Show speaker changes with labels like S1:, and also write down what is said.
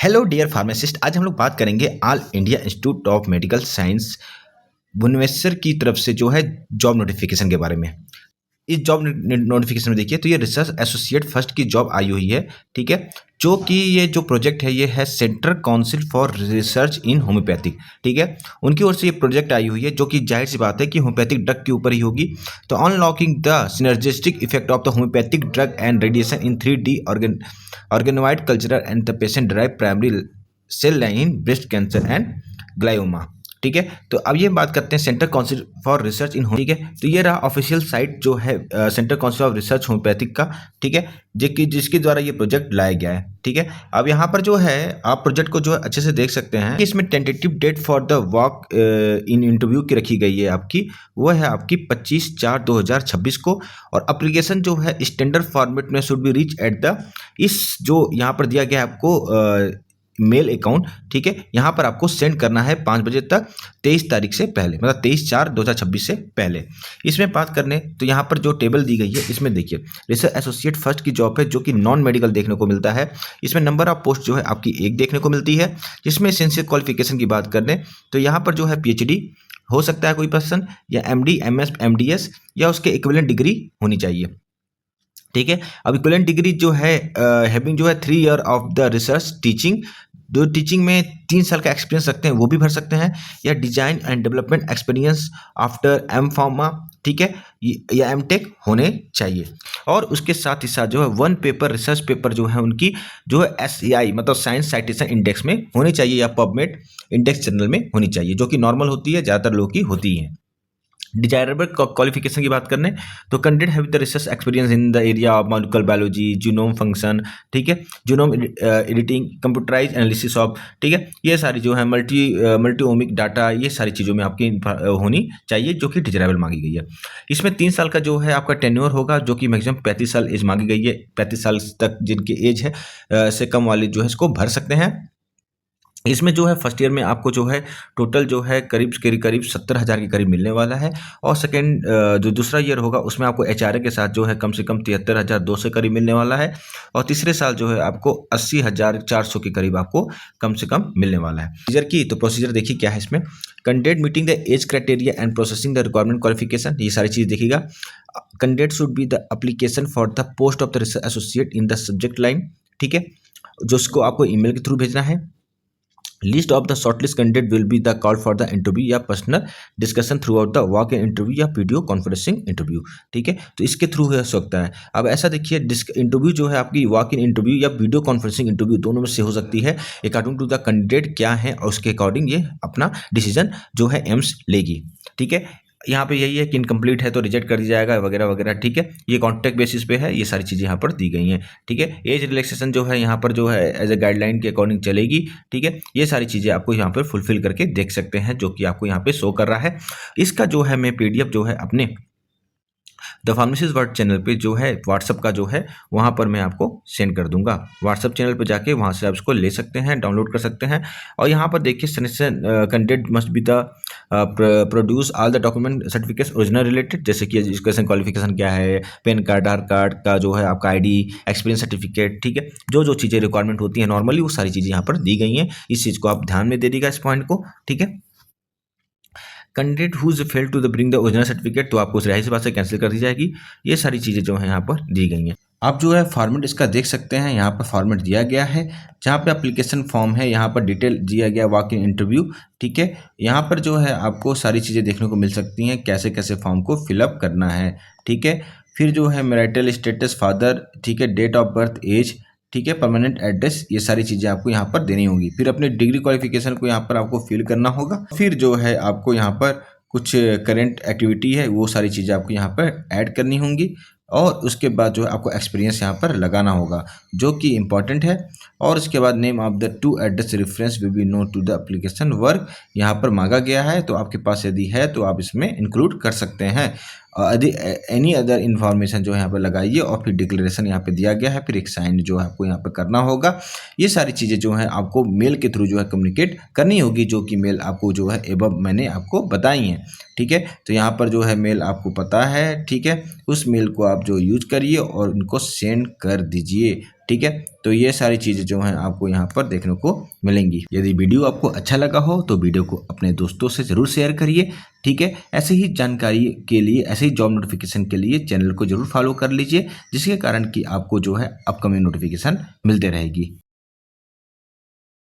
S1: Hello dear pharmacist. आज हम लोग बात करेंगे All India Institute of Medical Science Bhubaneswar की तरफ से जो है जॉब नोटिफिकेशन के बारे में। इस जॉब नोटिफिकेशन में देखिए तो ये रिसर्च एसोसिएट फर्स्ट की जॉब आई हुई है, ठीक है। जो कि ये जो प्रोजेक्ट है ये है central council for research in homeopathic, ठीक है। उनकी ओर से ये प्रोजेक्ट आई हुई है जो कि जाहिर सी बात है कि होम्योपैथिक ड्रग के ऊपर ही होगी। तो unlocking the synergistic effect of the homeopathic drug and radiation in 3D organoid cultural and the patient drive primary cell line in breast cancer and glioma, ठीक है। तो अब ये बात करते हैं centre council for research in, ठीक है। तो ये रहा ऑफिशियल साइट जो है centre council of research homeopathic का, ठीक है, जिसके द्वारा ये प्रोजेक्ट लाया गया है, ठीक है। अब यहाँ पर जो है आप प्रोजेक्ट को जो है अच्छे से देख सकते हैं कि इसमें tentative date for the walk in interview की रखी गई है आपकी, वो है आपकी 25/4/2026 को। और एप्लीकेशन जो है स्टैंडर्ड फॉर्मेट में should be reach at the, इस जो यहाँ पर दिया गया है आपको मेल अकाउंट, ठीक है। यहाँ पर आपको सेंड करना है 5 बजे तक 23 तारीख से पहले, मतलब 23/4/2026 से पहले। इसमें बात करने तो यहाँ पर जो टेबल दी गई है इसमें देखिए रिसर्च एसोसिएट फर्स्ट की जॉब है जो कि नॉन मेडिकल देखने को मिलता है। इसमें नंबर ऑफ पोस्ट जो है आपकी एक देखने को मिलती है। जिसमें एसेंशियल क्वालिफिकेशन की बात करने तो यहाँ पर जो है PhD हो सकता है कोई पर्सन, या MD MS MDS या उसके इक्विवेलेंट डिग्री होनी चाहिए, ठीक है। अब इक्विवेलेंट डिग्री जो है हैविंग जो है 3 year of the research teaching, जो टीचिंग में 3 साल का एक्सपीरियंस रखते हैं वो भी भर सकते हैं, या design and development experience after M Pharma, ठीक है, या MTech होने चाहिए। और उसके साथ ही साथ जो है 1 पेपर रिसर्च पेपर जो है उनकी जो है SCI मतलब साइंस साइटेशन इंडेक्स में होनी चाहिए, या पबमेड इंडेक्स जर्नल में होनी चाहिए, जो कि नॉर्मल होती है, ज़्यादातर लोग की होती है। डिजायरेबल क्वालिफिकेशन की बात करने तो candidate have the research experience in the area of molecular biology, genome function, ठीक है, genome editing, computerise analysis of, ठीक है, ये सारी जो है मल्टीओमिक डाटा, ये सारी चीज़ों में आपकी होनी चाहिए जो कि डिजायरेबल मांगी गई है। इसमें 3 साल का जो है आपका टेन्योर होगा, जो कि मैक्सिमम 35 साल एज मांगी गई है। 35 साल तक जिनकी एज है से कम वाले जो है इसको भर सकते हैं। इसमें जो है फर्स्ट ईयर में आपको जो है टोटल जो है करीब 70,000 के करीब मिलने वाला है। और सेकेंड जो दूसरा ईयर होगा उसमें आपको HRA के साथ जो है कम से कम 73,200 करीब मिलने वाला है। और तीसरे साल जो है आपको 80,400 के करीब आपको कम से कम मिलने वाला है। प्रोसीजर की तो प्रोसीजर देखिए क्या है इसमें। Candidate meeting the age criteria and processing the requirement qualification, ये सारी चीज़ देखिएगा। Candidate should be the application for the post of the research associate in the subject line, ठीक है, जो उसको आपको ईमेल के थ्रू भेजना है। List of the shortlist candidate will be the call for the interview या personal discussion throughout the walk in interview या वीडियो कॉन्फ्रेंसिंग इंटरव्यू, ठीक है। तो इसके थ्रू हो सकता है। अब ऐसा देखिए इंटरव्यू जो है आपकी वॉक इन इंटरव्यू या वीडियो कॉन्फ्रेंसिंग इंटरव्यू दोनों में से हो सकती है, अकॉर्डिंग टू द कैंडिडेट क्या है और उसके अकॉर्डिंग ये अपना डिसीजन जो है एम्स लेगी, ठीक है। यहाँ पे यही है कि इनकम्प्लीट है तो रिजेक्ट कर दिया जाएगा वगैरह वगैरह, ठीक है। ये कॉन्ट्रैक्ट बेसिस पे है, ये सारी चीज़ें यहाँ पर दी गई हैं, ठीक है। एज रिलैक्सेशन जो है यहाँ पर जो है एज ए गाइडलाइन के अकॉर्डिंग चलेगी, ठीक है। ये सारी चीज़ें आपको यहाँ पर फुलफिल करके देख सकते हैं, जो कि आपको यहाँ पे शो कर रहा है। इसका जो है मैं PDF जो है अपने द फार्मेसिस्ट वर्ल्ड चैनल पे जो है व्हाट्सअप का जो है वहाँ पर मैं आपको सेंड कर दूंगा। व्हाट्सअप चैनल पे जाके वहाँ से आप इसको ले सकते हैं, डाउनलोड कर सकते हैं। और यहाँ पर देखिए candidate must be the produce all the document certificates original related, जैसे कि एजुकेशन क्वालिफिकेशन क्या है, पैन कार्ड, आधार कार्ड का जो है आपका ID, एक्सपीरियंस सर्टिफिकेट, ठीक है, जो चीज़ें रिक्वायरमेंट होती है नॉर्मली वो सारी चीज़ें यहाँ पर दी गई हैं। इस चीज़ को आप ध्यान में दे दीजिएगा, इस पॉइंट को, ठीक है। Candidate who fail to the bring the original certificate, तो आपको जाहिर सी बात से कैंसिल कर दी जाएगी। ये सारी चीज़ें जो है यहाँ पर दी गई हैं। आप जो है फॉर्मेट इसका देख सकते हैं, यहाँ पर फॉर्मेट दिया गया है, जहाँ पे एप्लीकेशन फॉर्म है, यहाँ पर डिटेल दिया गया वॉक इन इंटरव्यू, ठीक है। यहाँ पर जो है आपको सारी चीज़ें देखने को मिल सकती हैं, कैसे कैसे फॉर्म को फिलअप करना है, ठीक है। फिर जो है मैरिटल स्टेटस फादर, ठीक है, डेट ऑफ बर्थ, एज, ठीक है, परमानेंट एड्रेस, ये सारी चीज़ें आपको यहाँ पर देनी होगी। फिर अपने डिग्री क्वालिफिकेशन को यहाँ पर आपको फिल करना होगा। फिर जो है आपको यहाँ पर कुछ करेंट एक्टिविटी है वो सारी चीज़ें आपको यहाँ पर ऐड करनी होंगी। और उसके बाद जो है आपको एक्सपीरियंस यहाँ पर लगाना होगा, जो कि इम्पॉर्टेंट है। और उसके बाद name of the 2 address reference will be note to the application work, यहाँ पर मांगा गया है, तो आपके पास यदि है तो आप इसमें इंक्लूड कर सकते हैं। यदि एनी अदर इन्फॉर्मेशन जो है यहाँ पर लगाइए, और फिर डिक्लेरेशन यहाँ पे दिया गया है, फिर एक साइन जो है आपको यहाँ पर करना होगा। ये सारी चीज़ें जो है आपको मेल के थ्रू जो है कम्युनिकेट करनी होगी, जो कि मेल आपको जो है एबव मैंने आपको बताई हैं, ठीक है। तो यहाँ पर जो है मेल आपको पता है, ठीक है, उस मेल को आप जो यूज करिए और उनको सेंड कर दीजिए, ठीक है। तो ये सारी चीज़ें जो हैं आपको यहाँ पर देखने को मिलेंगी। यदि वीडियो आपको अच्छा लगा हो तो वीडियो को अपने दोस्तों से ज़रूर शेयर करिए, ठीक है। ऐसे ही जानकारी के लिए, ऐसे ही जॉब नोटिफिकेशन के लिए चैनल को ज़रूर फॉलो कर लीजिए, जिसके कारण कि आपको जो है अपकमिंग नोटिफिकेशन मिलते रहेगी।